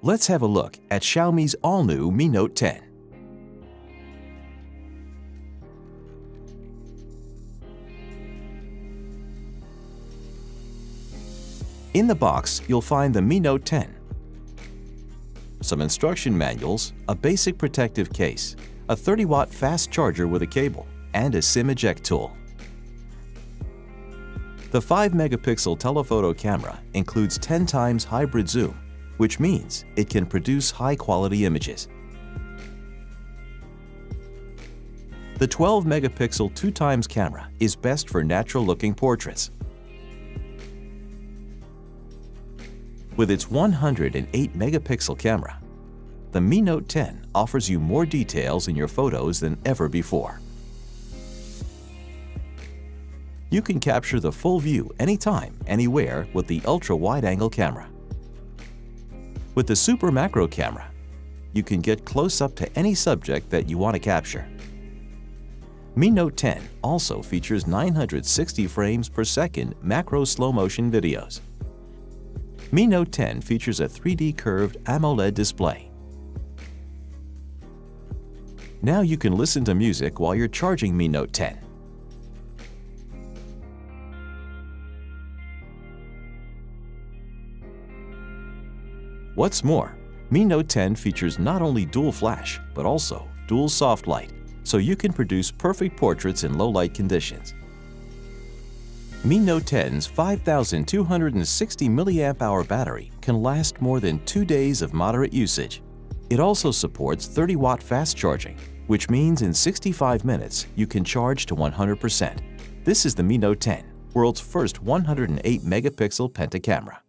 Let's have a look at Xiaomi's all-new Mi Note 10. In the box, you'll find the Mi Note 10, some instruction manuals, a basic protective case, a 30-watt fast charger with a cable, and a SIM eject tool. The 5-megapixel telephoto camera includes 10 times hybrid zoom, which means it can produce high-quality images. The 12-megapixel 2x camera is best for natural-looking portraits. With its 108-megapixel camera, the Mi Note 10 offers you more details in your photos than ever before. You can capture the full view anytime, anywhere with the ultra-wide-angle camera. With the Super Macro camera, you can get close up to any subject that you want to capture. Mi Note 10 also features 960 frames per second macro slow-motion videos. Mi Note 10 features a 3D curved AMOLED display. Now you can listen to music while you're charging Mi Note 10. What's more, Mi Note 10 features not only dual flash, but also dual soft light, so you can produce perfect portraits in low-light conditions. Mi Note 10's 5,260 mAh battery can last more than 2 days of moderate usage. It also supports 30-watt fast charging, which means in 65 minutes you can charge to 100%. This is the Mi Note 10, world's first 108-megapixel pentacamera.